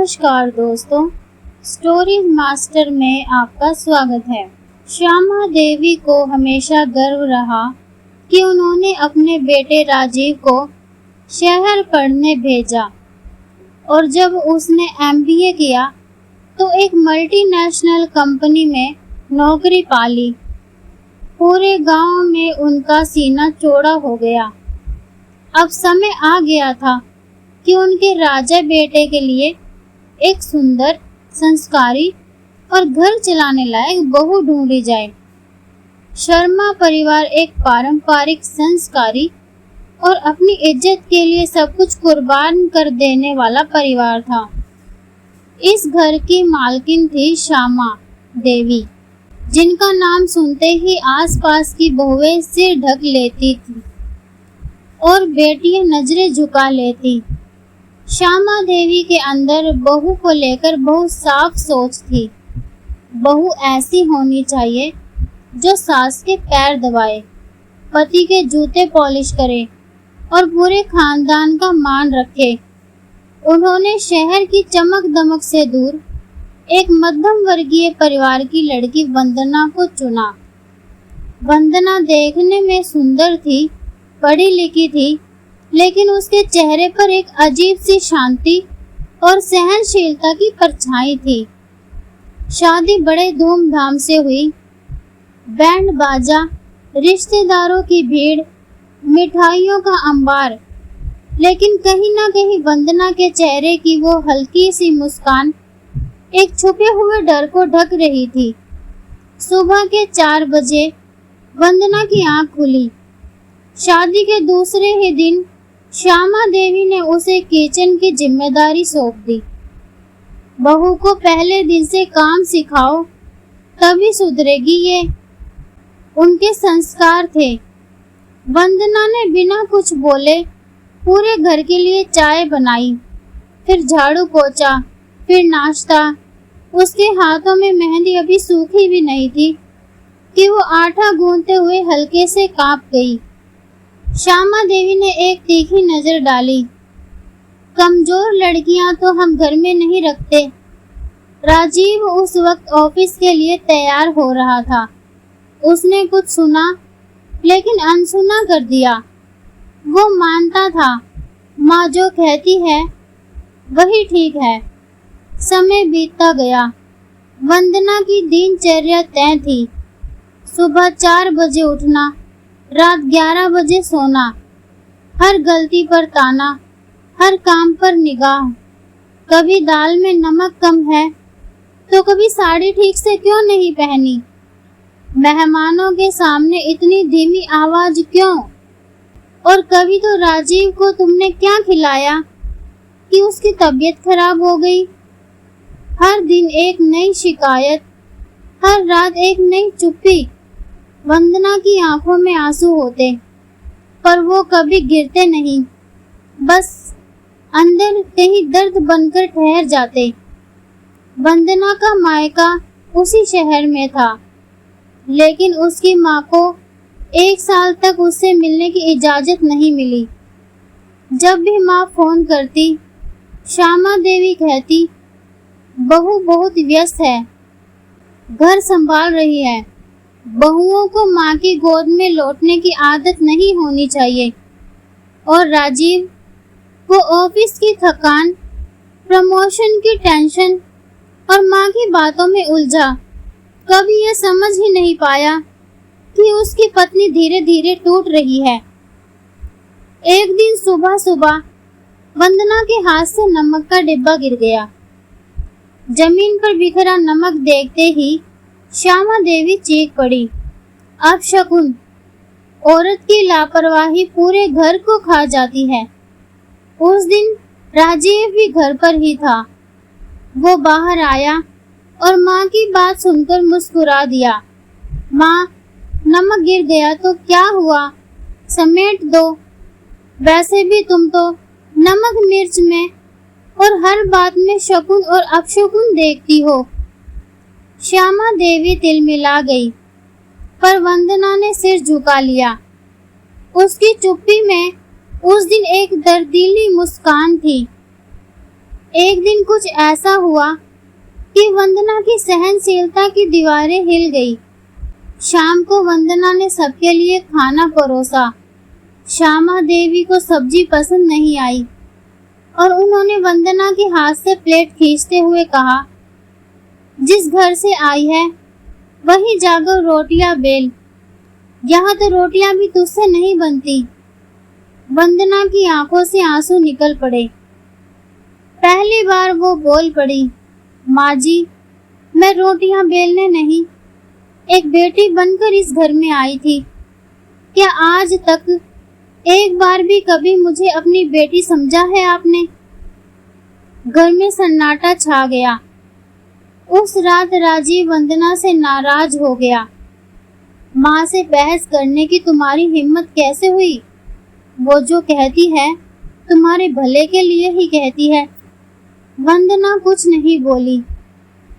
नमस्कार दोस्तों, stories master में आपका स्वागत है। श्यामा देवी को हमेशा गर्व रहा कि उन्होंने अपने बेटे राजीव को शहर पढ़ने भेजा और जब उसने MBA किया तो एक मल्टीनेशनल कंपनी में नौकरी पा ली। पूरे गांव में उनका सीना चौड़ा हो गया। अब समय आ गया था कि उनके राजा बेटे के लिए एक सुंदर, संस्कारी और घर चलाने लायक बहू ढूंढी जाए। शर्मा परिवार एक पारंपरिक, संस्कारी और अपनी इज्जत के लिए सब कुछ कुर्बान कर देने वाला परिवार था। इस घर की मालकिन थी श्यामा देवी, जिनका नाम सुनते ही आसपास की बहुएं सिर ढक लेती थी और बेटियां नजरें झुका लेती। श्यामा देवी के अंदर बहू को लेकर बहुत साफ सोच थी। बहू ऐसी होनी चाहिए जो सास के पैर दबाए, पति के जूते पॉलिश करे और पूरे खानदान का मान रखे। उन्होंने शहर की चमक दमक से दूर एक मध्यम वर्गीय परिवार की लड़की वंदना को चुना। वंदना देखने में सुंदर थी, पढ़ी लिखी थी, लेकिन उसके चेहरे पर एक अजीब सी शांति और सहनशीलता की परछाई थी। शादी बड़े धूमधाम से हुई। बैंड बाजा, रिश्तेदारों की भीड़, मिठाइयों का अंबार, लेकिन कहीं ना कहीं वंदना के चेहरे की वो हल्की सी मुस्कान एक छुपे हुए डर को ढक रही थी। सुबह के 4 बजे वंदना की आंख खुली। शादी के दूसरे ही दिन श्यामा देवी ने उसे किचन की जिम्मेदारी सौंप दी। बहू को पहले दिन से काम सिखाओ, तभी सुधरेगी ये, उनके संस्कार थे। वंदना ने बिना कुछ बोले पूरे घर के लिए चाय बनाई, फिर झाड़ू पोंछा, फिर नाश्ता। उसके हाथों में मेहंदी अभी सूखी भी नहीं थी कि वो आटा गूंथते हुए हल्के से कांप गई। श्यामा देवी ने एक तीखी नजर डाली। कमजोर लड़कियां तो हम घर में नहीं रखते। राजीव उस वक्त ऑफिस के लिए तैयार हो रहा था। उसने कुछ सुना लेकिन अनसुना कर दिया। वो मानता था, माँ जो कहती है वही ठीक है। समय बीतता गया। वंदना की दिनचर्या तय थी। सुबह 4 बजे उठना, रात 11 बजे सोना, हर गलती पर ताना, हर काम पर निगाह। कभी दाल में नमक कम है तो कभी साड़ी ठीक से क्यों नहीं पहनी, मेहमानों के सामने इतनी धीमी आवाज क्यों, और कभी तो राजीव को तुमने क्या खिलाया कि उसकी तबीयत खराब हो गई। हर दिन एक नई शिकायत, हर रात एक नई चुप्पी। वंदना की आंखों में आंसू होते, पर वो कभी गिरते नहीं, बस अंदर कहीं दर्द बनकर ठहर जाते। वंदना का मायका उसी शहर में था, लेकिन उसकी माँ को 1 साल तक उससे मिलने की इजाजत नहीं मिली। जब भी माँ फोन करती, श्यामा देवी कहती, बहू बहुत व्यस्त है, घर संभाल रही है। बहुओं को माँ की गोद में लौटने की आदत नहीं होनी चाहिए। और राजीव, वो ऑफिस की थकान, प्रमोशन की टेंशन और माँ की बातों में उलझा, कभी यह समझ ही नहीं पाया कि उसकी पत्नी धीरे धीरे टूट रही है। एक दिन सुबह सुबह वंदना के हाथ से नमक का डिब्बा गिर गया। जमीन पर बिखरा नमक देखते ही श्यामा देवी चीख पड़ी। अपशकुन, औरत की लापरवाही पूरे घर को खा जाती है। उस दिन राजीव भी घर पर ही था। वो बाहर आया और माँ की बात सुनकर मुस्कुरा दिया। माँ, नमक गिर गया तो क्या हुआ, समेट दो। वैसे भी तुम तो नमक मिर्च में और हर बात में शकुन और अपशकुन देखती हो। श्यामा देवी तिलमिला गई, पर वंदना ने सिर झुका लिया। उसकी चुप्पी में उस दिन एक दर्दीली मुस्कान थी। एक दिन कुछ ऐसा हुआ कि वंदना की सहनशीलता की दीवारें हिल गई। शाम को वंदना ने सबके लिए खाना परोसा। श्यामा देवी को सब्जी पसंद नहीं आई और उन्होंने वंदना के हाथ से प्लेट खींचते हुए कहा, जिस घर से आई है वही जाकर रोटियां बेल, यहाँ तो रोटियां भी तुझसे नहीं बनती। वंदना की आंखों से आंसू निकल पड़े। पहली बार वो बोल पड़ी, माँ जी, मैं रोटियां बेलने नहीं, एक बेटी बनकर इस घर में आई थी। क्या आज तक एक बार भी कभी मुझे अपनी बेटी समझा है आपने? घर में सन्नाटा छा गया। उस रात राजीव वंदना से नाराज हो गया। माँ से बहस करने की तुम्हारी हिम्मत कैसे हुई? वो जो कहती है तुम्हारे भले के लिए ही कहती है। वंदना कुछ नहीं बोली,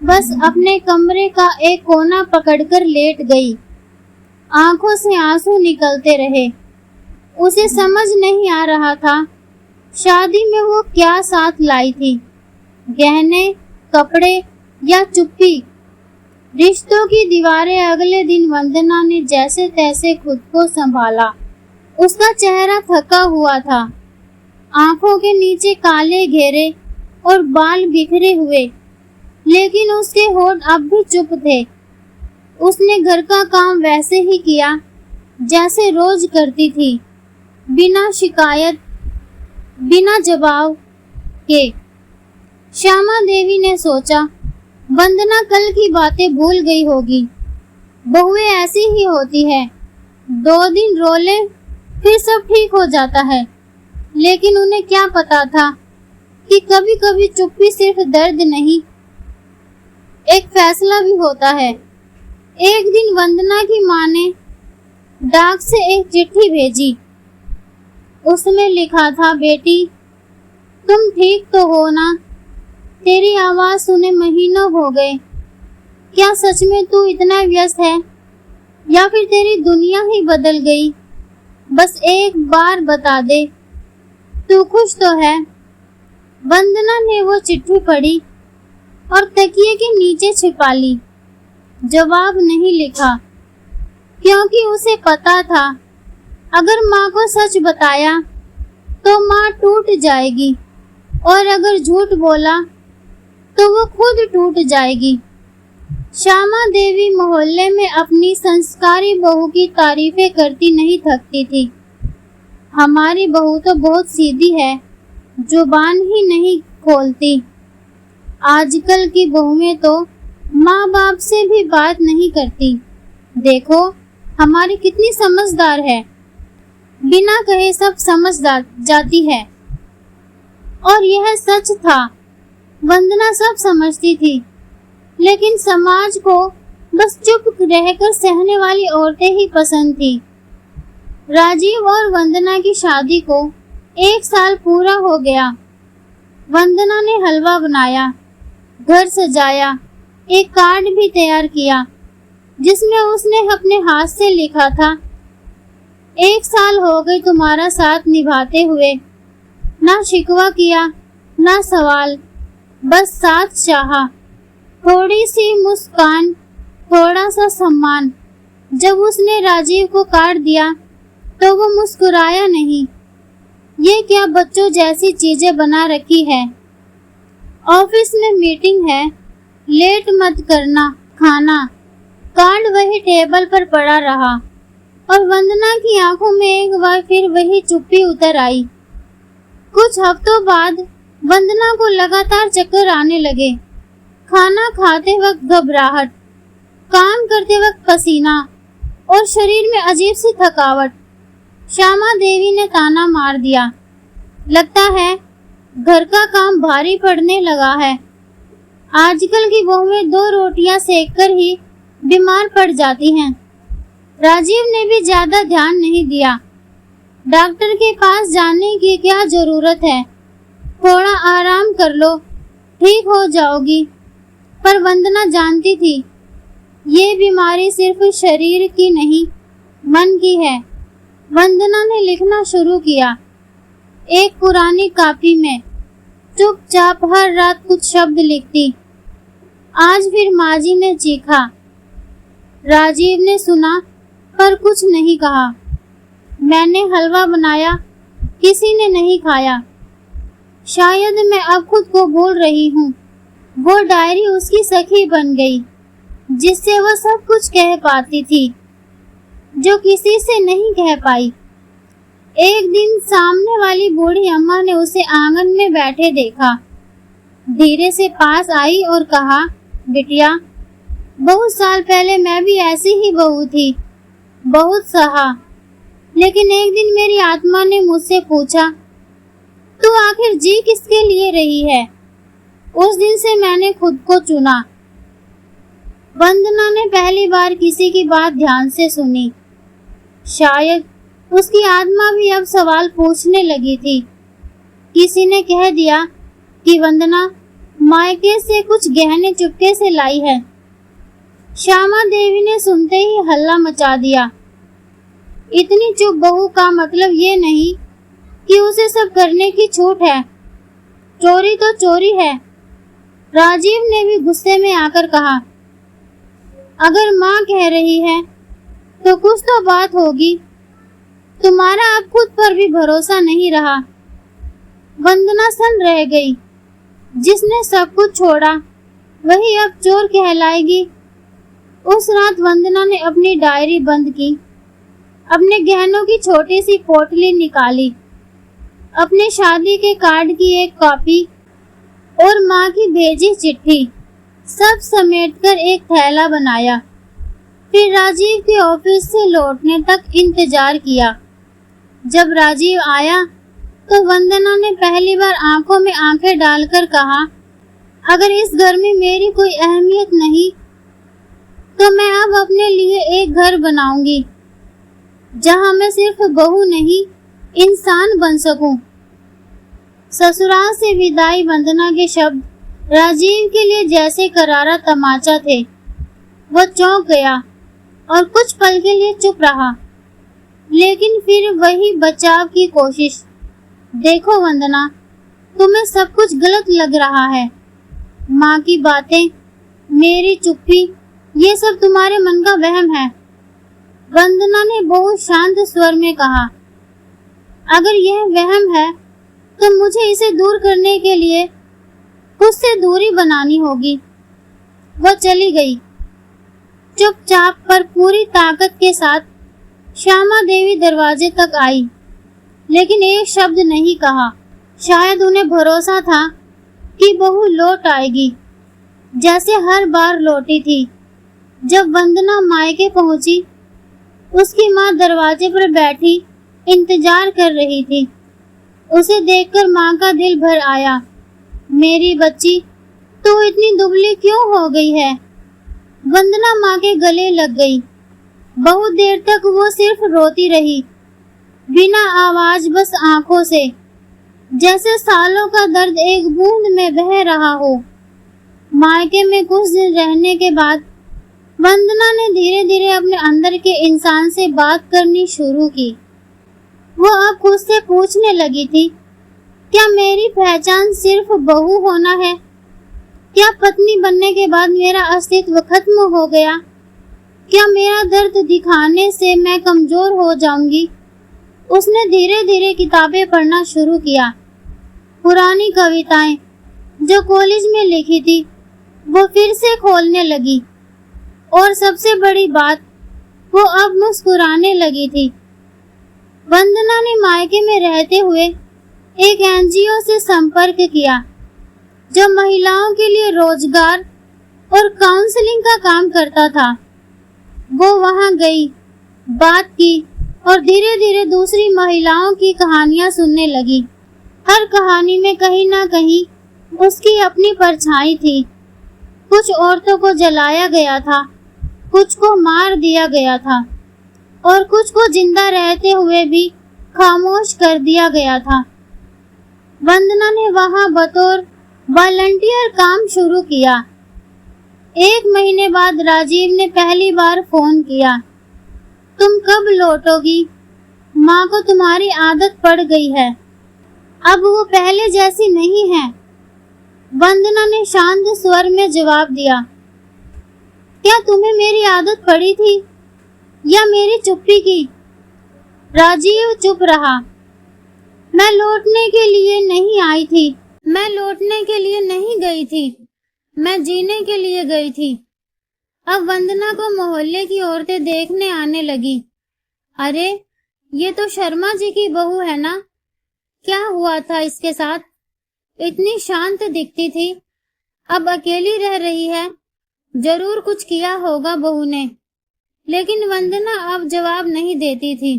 बस अपने कमरे का एक कोना पकड़कर लेट गई। आंखों से आंसू निकलते रहे। उसे समझ नहीं आ रहा था शादी में वो क्या साथ लाई थी, गहने, कपड़े या चुप्पी। रिश्तों की दीवारें अगले दिन वंदना ने जैसे तैसे खुद को संभाला। उसका चेहरा थका हुआ था, आंखों के नीचे काले घेरे और बाल बिखरे हुए, लेकिन उसके होंठ अब भी चुप थे। उसने घर का काम वैसे ही किया जैसे रोज करती थी, बिना शिकायत, बिना जवाब के। श्यामा देवी ने सोचा, वंदना कल की बातें भूल गई होगी। बहुएं ऐसी ही होती है, 2 दिन रो ले फिर सब ठीक हो जाता है। लेकिन उन्हें क्या पता था कि कभी कभी चुप्पी सिर्फ दर्द नहीं, एक फैसला भी होता है। एक दिन वंदना की माँ ने डाक से एक चिट्ठी भेजी। उसमें लिखा था, बेटी तुम ठीक तो हो ना? तेरी आवाज सुने महीनों हो गए। क्या सच में तू इतना व्यस्त है या फिर तेरी दुनिया ही बदल गई? बस एक बार बता दे, तू खुश तो है? वंदना ने वो चिट्ठी पढ़ी और तकिए के नीचे छिपा ली। जवाब नहीं लिखा, क्योंकि उसे पता था अगर माँ को सच बताया तो माँ टूट जाएगी और अगर झूठ बोला तो वो खुद टूट जाएगी। श्यामा देवी मोहल्ले में अपनी संस्कारी बहू की तारीफें करती नहीं थकती थी। हमारी बहू तो बहुत सीधी है, जुबान ही नहीं खोलती। आजकल की बहुएं तो माँ बाप से भी बात नहीं करती। देखो हमारी कितनी समझदार है, बिना कहे सब समझ जाती है। और यह सच था, वंदना सब समझती थी, लेकिन समाज को बस चुप रहकर सहने वाली औरतें ही पसंद थी। राजीव और वंदना की शादी को 1 साल पूरा हो गया। वंदना ने हलवा बनाया, घर सजाया, एक कार्ड भी तैयार किया जिसमें उसने अपने हाथ से लिखा था, 1 साल हो गए तुम्हारा साथ निभाते हुए, ना शिकवा किया ना सवाल, बस साथ चाहा, थोड़ी सी मुस्कान, थोड़ा सा सम्मान। जब उसने राजीव को कार्ड दिया तो वो मुस्कुराया नहीं। ये क्या बच्चों जैसी चीजें बना रखी है, ऑफिस में मीटिंग है, लेट मत करना, खाना। कार्ड वही टेबल पर पड़ा रहा और वंदना की आंखों में एक बार फिर वही चुप्पी उतर आई। कुछ हफ्तों बाद वंदना को लगातार चक्कर आने लगे। खाना खाते वक्त घबराहट, काम करते वक्त पसीना और शरीर में अजीब सी थकावट। श्यामा देवी ने ताना मार दिया, लगता है घर का काम भारी पड़ने लगा है। आजकल की बहुएं 2 रोटियां सेककर ही बीमार पड़ जाती हैं। राजीव ने भी ज्यादा ध्यान नहीं दिया। डॉक्टर के पास जाने की क्या जरूरत है, थोड़ा आराम कर लो, ठीक हो जाओगी। पर वंदना जानती थी ये बीमारी सिर्फ शरीर की नहीं, मन की है। वंदना ने लिखना शुरू किया, एक पुरानी कॉपी में, चुपचाप हर रात कुछ शब्द लिखती। आज फिर माँ जी ने चीखा। राजीव ने सुना पर कुछ नहीं कहा। मैंने हलवा बनाया, किसी ने नहीं खाया। शायद मैं अब खुद को भूल रही हूँ। वो डायरी उसकी सखी बन गई, जिससे वो सब कुछ कह पाती थी जो किसी से नहीं कह पाई। एक दिन सामने वाली बूढ़ी अम्मा ने उसे आंगन में बैठे देखा। धीरे से पास आई और कहा, बिटिया, बहुत साल पहले मैं भी ऐसी ही बहू थी, बहुत सहा। लेकिन एक दिन मेरी आत्मा ने मुझसे पूछा, तू आखिर जी किसके लिए रही है? उस दिन से मैंने खुद को चुना। वंदना ने पहली बार किसी की बात ध्यान से सुनी। शायद उसकी आत्मा भी अब सवाल पूछने लगी थी। किसी ने कह दिया कि वंदना मायके से कुछ गहने चुपके से लाई है। श्यामा देवी ने सुनते ही हल्ला मचा दिया। इतनी चुप बहू का मतलब ये नहीं कि उसे सब करने की छूट है। चोरी तो चोरी है। राजीव ने भी गुस्से में आकर कहा, अगर माँ कह रही है तो कुछ तो बात होगी। तुम्हारा अब खुद पर भी भरोसा नहीं रहा। वंदना सन रह गई। जिसने सब कुछ छोड़ा वही अब चोर कहलाएगी। उस रात वंदना ने अपनी डायरी बंद की, अपने गहनों की छोटी सी पोटली निकाली, अपने शादी के कार्ड की एक कॉपी और माँ की भेजी चिट्ठी सब समेटकर एक थैला बनाया। फिर राजीव के ऑफिस से लौटने तक इंतजार किया। जब राजीव आया तो वंदना ने पहली बार आंखों में आंखें डालकर कहा, अगर इस घर में मेरी कोई अहमियत नहीं तो मैं अब अपने लिए एक घर बनाऊंगी जहां मैं सिर्फ बहू नहीं इंसान बन सकूं। ससुराल से विदाई वंदना के शब्द राजीव के लिए जैसे करारा तमाचा थे। वो चौंक गया और कुछ पल के लिए चुप रहा, लेकिन फिर वही बचाव की कोशिश। देखो वंदना, तुम्हें सब कुछ गलत लग रहा है। माँ की बातें, मेरी चुप्पी, ये सब तुम्हारे मन का वहम है। वंदना ने बहुत शांत स्वर में कहा, अगर यह वहम है तो मुझे इसे दूर करने के लिए खुद से दूरी बनानी होगी। वो चली गई। चुपचाप पर पूरी ताकत के साथ श्यामा देवी दरवाजे तक आई, लेकिन एक शब्द नहीं कहा। शायद उन्हें भरोसा था कि बहू लौट आएगी, जैसे हर बार लौटी थी। जब वंदना मायके पहुंची, उसकी माँ दरवाजे पर बैठी इंतजार कर रही थी। उसे देखकर माँ का दिल भर आया। मेरी बच्ची, तू इतनी दुबली क्यों हो गई है? वंदना माँ के गले लग गई। बहुत देर तक वो सिर्फ रोती रही, बिना आवाज, बस आंखों से, जैसे सालों का दर्द एक बूंद में बह रहा हो। मायके में कुछ दिन रहने के बाद वंदना ने धीरे धीरे अपने अंदर के इंसान से बात करनी शुरू की। वो अब खुद से पूछने लगी थी, क्या मेरी पहचान सिर्फ बहू होना है? क्या पत्नी बनने के बाद मेरा अस्तित्व खत्म हो गया? क्या मेरा दर्द दिखाने से मैं कमजोर हो जाऊंगी? उसने धीरे धीरे किताबें पढ़ना शुरू किया। पुरानी कविताएं जो कॉलेज में लिखी थी वो फिर से खोलने लगी, और सबसे बड़ी बात, वो अब मुस्कुराने लगी थी। वंदना ने मायके में रहते हुए एक एनजीओ से संपर्क किया जो महिलाओं के लिए रोजगार और काउंसलिंग का काम करता था। वो वहां गई, बात की और धीरे धीरे दूसरी महिलाओं की कहानियां सुनने लगी। हर कहानी में कहीं ना कहीं उसकी अपनी परछाई थी। कुछ औरतों को जलाया गया था, कुछ को मार दिया गया था और कुछ को जिंदा रहते हुए भी खामोश कर दिया गया था। वंदना ने वहां बतौर वॉलंटियर काम शुरू किया। 1 महीने बाद राजीव ने पहली बार फोन किया, तुम कब लौटोगी? माँ को तुम्हारी आदत पड़ गई है। अब वो पहले जैसी नहीं है। वंदना ने शांत स्वर में जवाब दिया, क्या तुम्हें मेरी आदत पड़ी थी या मेरी चुप्पी की? राजीव चुप रहा। मैं लौटने के लिए नहीं आई थी, मैं लौटने के लिए नहीं गई थी, मैं जीने के लिए गई थी। अब वंदना को मोहल्ले की औरतें देखने आने लगी। अरे, ये तो शर्मा जी की बहू है ना? क्या हुआ था इसके साथ? इतनी शांत दिखती थी, अब अकेली रह रही है। जरूर कुछ किया होगा बहू ने। लेकिन वंदना अब जवाब नहीं देती थी।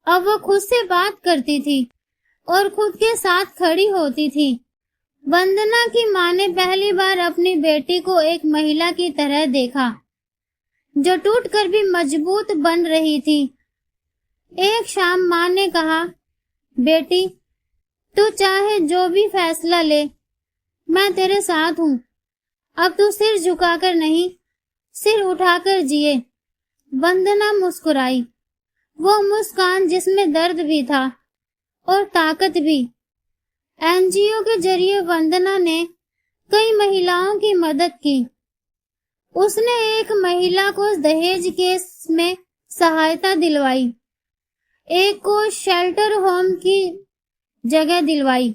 अब वो खुद से बात करती थी और खुद के साथ खड़ी होती थी। वंदना की माँ ने पहली बार अपनी बेटी को एक महिला की तरह देखा, जो टूटकर भी मजबूत बन रही थी। एक शाम माँ ने कहा, बेटी, तू चाहे जो भी फैसला ले, मैं तेरे साथ हूँ। अब तू सिर झुकाकर नहीं, सिर उठाकर जिए। वंदना मुस्कुराई, वो मुस्कान जिसमें दर्द भी था और ताकत भी। एनजीओ के जरिए वंदना ने कई महिलाओं की मदद की। उसने एक महिला को दहेज केस में सहायता दिलवाई, एक को शेल्टर होम की जगह दिलवाई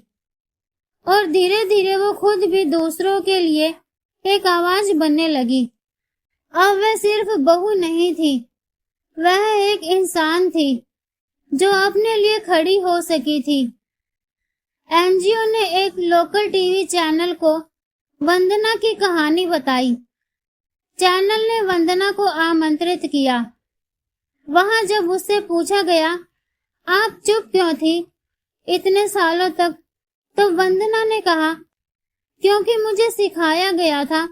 और धीरे धीरे वो खुद भी दूसरों के लिए एक आवाज बनने लगी। अब वह सिर्फ बहू नहीं थी, वह एक इंसान थी जो अपने लिए खड़ी हो सकी थी। एनजीओ ने एक लोकल टीवी चैनल को वंदना की कहानी बताई। चैनल ने वंदना को आमंत्रित किया। वहां जब उससे पूछा गया, आप चुप क्यों थी इतने सालों तक, तो वंदना ने कहा, क्योंकि मुझे सिखाया गया था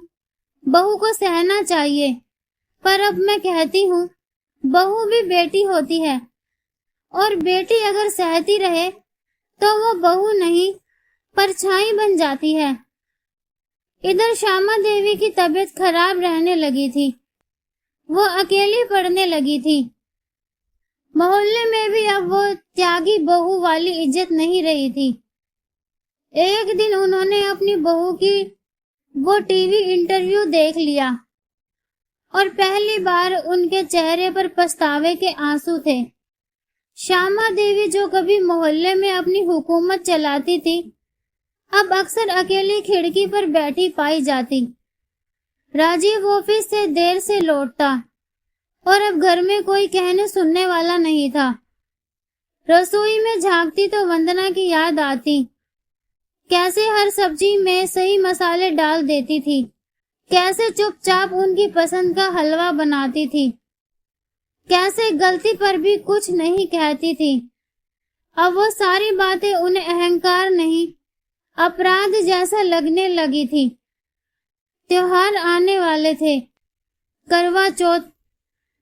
बहू को सहना चाहिए, पर अब मैं कहती हूँ बहू भी बेटी होती है और बेटी अगर सहती रहे तो वो बहू नहीं परछाई बन जाती है। इधर श्यामा देवी की तबीयत खराब रहने लगी थी। वो अकेली पड़ने लगी थी। मोहल्ले में भी अब वो त्यागी बहू वाली इज्जत नहीं रही थी। एक दिन उन्होंने अपनी बहू की वो टीवी इंटरव्यू देख लिया और पहली बार उनके चेहरे पर पछतावे के आंसू थे। श्यामा देवी जो कभी मोहल्ले में अपनी हुकूमत चलाती थी, अब अक्सर अकेली खिड़की पर बैठी पाई जाती। राजीव ऑफिस से देर से लौटता और अब घर में कोई कहने सुनने वाला नहीं था। रसोई में झांकती तो वंदना की याद आती। कैसे हर सब्जी में सही मसाले डाल देती थी, कैसे चुपचाप उनकी पसंद का हलवा बनाती थी, कैसे गलती पर भी कुछ नहीं कहती थी। अब वो सारी बातें उन्हें अहंकार नहीं, अपराध जैसा लगने लगी थी। त्योहार आने वाले थे। करवा चौथ,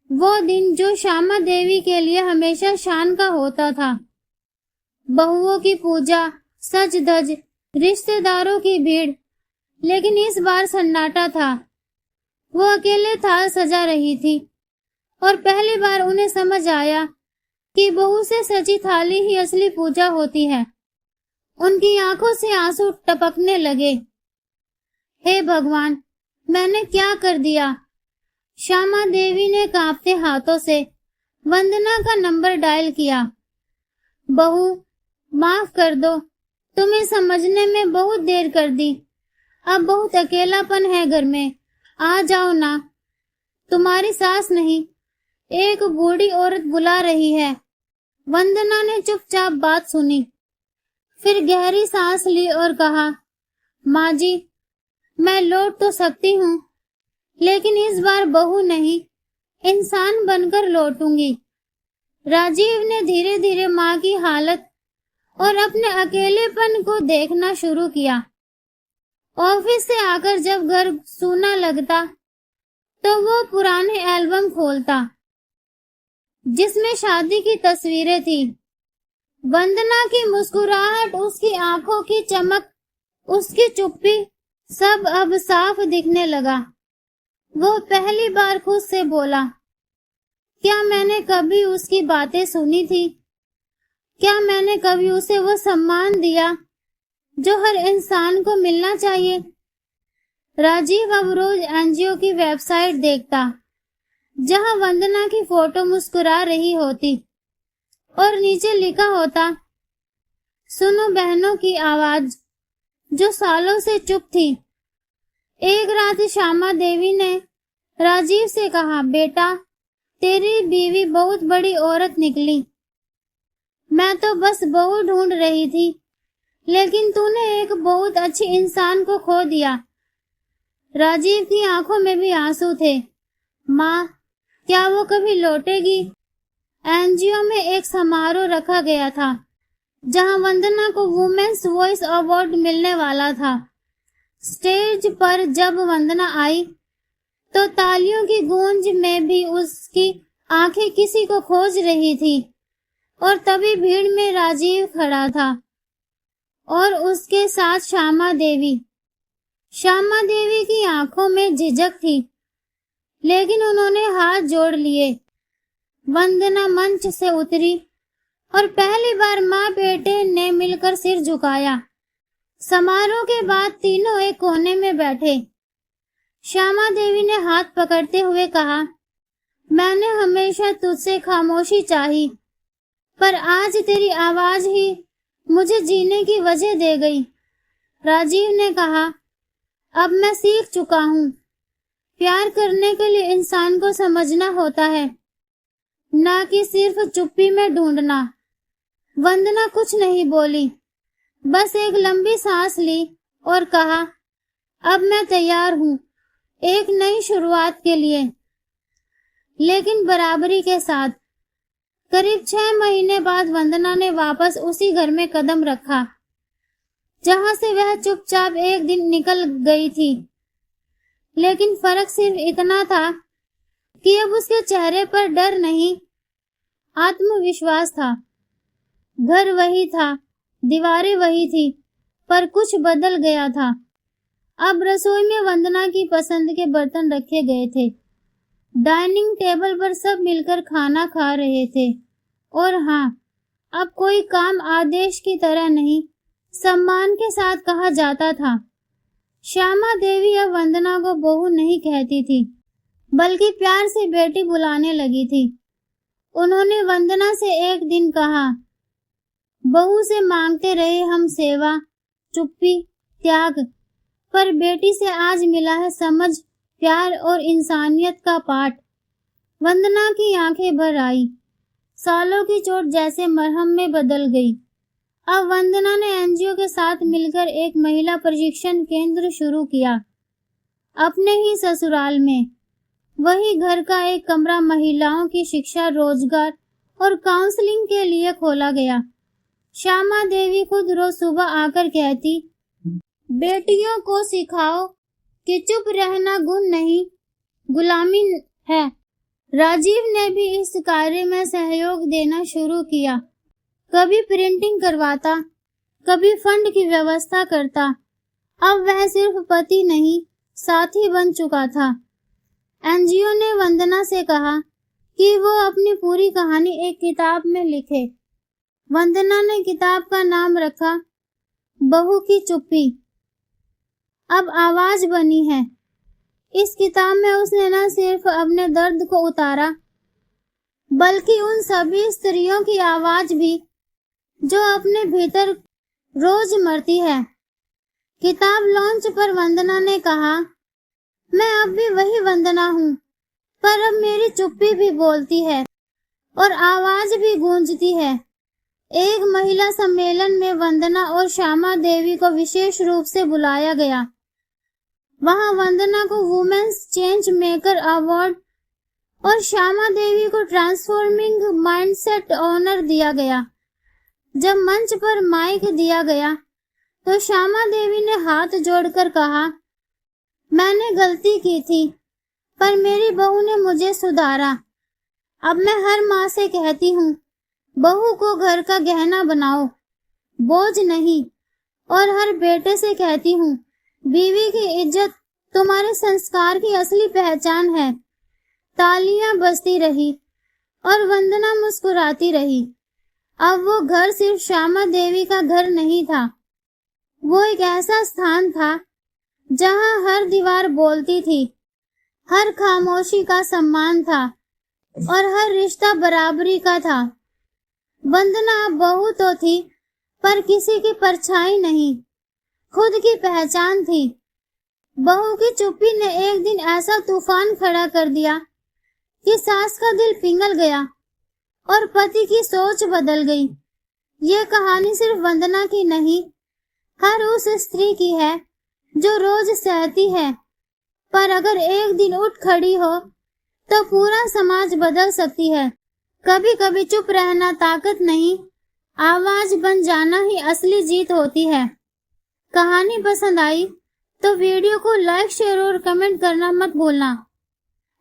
वो दिन जो श्यामा देवी के लिए हमेशा शान का होता था। बहुओं की पूजा, सज धज, रिश्तेदारों की भीड़, लेकिन इस बार सन्नाटा था। वो अकेले थाल सजा रही थी और पहली बार उन्हें समझ आया कि बहू से सजी थाली ही असली पूजा होती है। उनकी आंखों से आंसू टपकने लगे। हे भगवान, मैंने क्या कर दिया? श्यामा देवी ने कांपते हाथों से वंदना का नंबर डायल किया। बहू, माफ कर दो, तुम्हें समझने में बहुत देर कर दी। अब बहुत अकेलापन है घर में, आ जाओ ना। तुम्हारी सास नहीं, एक बूढ़ी औरत बुला रही है। वंदना ने चुपचाप बात सुनी, फिर गहरी सांस ली और कहा, माँ जी, मैं लौट तो सकती हूँ, लेकिन इस बार बहू नहीं, इंसान बनकर लौटूंगी। राजीव ने धीरे धीरे माँ की हालत और अपने अकेलेपन को देखना शुरू किया। ऑफिस से आकर जब घर सूना लगता, तो वो पुराने एल्बम खोलता, जिसमें शादी की तस्वीरें थी। वंदना की मुस्कुराहट, उसकी आंखों की चमक, उसकी चुप्पी, सब अब साफ दिखने लगा। वो पहली बार खुद से बोला, क्या मैंने कभी उसकी बातें सुनी थी? क्या मैंने कभी उसे वो सम्मान दिया जो हर इंसान को मिलना चाहिए। राजीव अब रोज एनजीओ की वेबसाइट देखता, जहां वंदना की फोटो मुस्कुरा रही होती और नीचे लिखा होता, सुनो बहनों की आवाज जो सालों से चुप थी। एक रात श्यामा देवी ने राजीव से कहा, बेटा, तेरी बीवी बहुत बड़ी औरत निकली। मैं तो बस बहू ढूंढ रही थी, लेकिन तूने एक बहुत अच्छी इंसान को खो दिया। राजीव की आंखों में भी आंसू थे। माँ, क्या वो कभी लौटेगी? एनजीओ में एक समारोह रखा गया था, जहां वंदना को वुमेन्स वॉइस अवार्ड मिलने वाला था। स्टेज पर जब वंदना आई, तो तालियों की गूंज में भी उसकी आंखें किसी को खोज रही थी। और तभी भीड़ में राजीव खड़ा था और उसके साथ श्यामा देवी। श्यामा देवी की आंखों में झिझक थी, लेकिन उन्होंने हाथ जोड़ लिए। वंदना मंच से उतरी और पहली बार माँ बेटे ने मिलकर सिर झुकाया। समारोह के बाद तीनों एक कोने में बैठे। श्यामा देवी ने हाथ पकड़ते हुए कहा, मैंने हमेशा तुझसे खामोशी चाही, पर आज तेरी आवाज ही मुझे जीने की वजह दे गई। राजीव ने कहा, अब मैं सीख चुका हूँ, प्यार करने के लिए इंसान को समझना होता है, ना कि सिर्फ चुप्पी में ढूंढना। वंदना कुछ नहीं बोली, बस एक लंबी सांस ली और कहा, अब मैं तैयार हूँ एक नई शुरुआत के लिए, लेकिन बराबरी के साथ। करीब 6 महीने बाद वंदना ने वापस उसी घर में कदम रखा, जहां से वह चुपचाप एक दिन निकल गई थी। लेकिन फर्क सिर्फ इतना था कि अब उसके चेहरे पर डर नहीं, आत्मविश्वास था। घर वही था, दीवारें वही थी, पर कुछ बदल गया था। अब रसोई में वंदना की पसंद के बर्तन रखे गए थे। डाइनिंग टेबल पर सब मिलकर खाना खा रहे थे। और हाँ, अब कोई काम आदेश की तरह नहीं, सम्मान के साथ कहा जाता था। श्यामा देवी अब वंदना को बहू नहीं कहती थी, बल्कि प्यार से बेटी बुलाने लगी थी। उन्होंने वंदना से एक दिन कहा, बहू से मांगते रहे हम सेवा, चुप्पी, त्याग, पर बेटी से आज मिला है समझ, प्यार और इंसानियत का पाठ। वंदना की आंखें भर आई। सालों की चोट जैसे मरहम में बदल गई। अब वंदना ने एनजीओ के साथ मिलकर एक महिला प्रशिक्षण केंद्र शुरू किया, अपने ही ससुराल में। वही घर का एक कमरा महिलाओं की शिक्षा, रोजगार और काउंसलिंग के लिए खोला गया। श्यामा देवी खुद रोज सुबह आकर कहती, बेटियों को सिखाओ कि चुप रहना गुण नहीं, गुलामी है। राजीव ने भी इस कार्य में सहयोग देना शुरू किया। कभी प्रिंटिंग करवाता, कभी फंड की व्यवस्था करता। अब वह सिर्फ पति नहीं, साथी बन चुका था। एनजीओ ने वंदना से कहा कि वो अपनी पूरी कहानी एक किताब में लिखे। वंदना ने किताब का नाम रखा, बहू की चुप्पी अब आवाज बनी है। इस किताब में उसने न सिर्फ अपने दर्द को उतारा, बल्कि उन सभी स्त्रियों की आवाज भी जो अपने भीतर रोज मरती है। किताब लॉन्च पर वंदना ने कहा, मैं अब भी वही वंदना हूँ, पर अब मेरी चुप्पी भी बोलती है और आवाज भी गूंजती है। एक महिला सम्मेलन में वंदना और श्यामा देवी को विशेष रूप से बुलाया गया। वहां वंदना को वुमेन्स चेंज मेकर अवार्ड और श्यामा देवी को ट्रांसफॉर्मिंग माइंडसेट ऑनर दिया गया। जब मंच पर माइक दिया गया, तो श्यामा देवी ने हाथ जोड़कर कहा, मैंने गलती की थी, पर मेरी बहू ने मुझे सुधारा। अब मैं हर माँ से कहती हूँ, बहू को घर का गहना बनाओ, बोझ नहीं। और हर बेटे से कहती हूँ, बीवी की इज्जत तुम्हारे संस्कार की असली पहचान है। तालियां बजती रही और वंदना मुस्कुराती रही। अब वो घर सिर्फ श्यामा देवी का घर नहीं था, वो एक ऐसा स्थान था जहां हर दीवार बोलती थी, हर खामोशी का सम्मान था और हर रिश्ता बराबरी का था। वंदना अब बहू तो थी, पर किसी की परछाई नहीं, खुद की पहचान थी। बहू की चुप्पी ने एक दिन ऐसा तूफान खड़ा कर दिया कि सास का दिल पिघल गया और पति की सोच बदल गई। ये कहानी सिर्फ वंदना की नहीं, हर उस स्त्री की है जो रोज सहती है, पर अगर एक दिन उठ खड़ी हो तो पूरा समाज बदल सकती है। कभी कभी चुप रहना ताकत नहीं, आवाज बन जाना ही असली जीत होती है। कहानी पसंद आई तो वीडियो को लाइक, शेयर और कमेंट करना मत भूलना।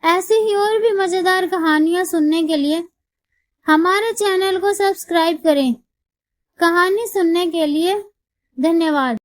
ऐसी ही और भी मजेदार कहानियां सुनने के लिए हमारे चैनल को सब्सक्राइब करें। कहानी सुनने के लिए धन्यवाद।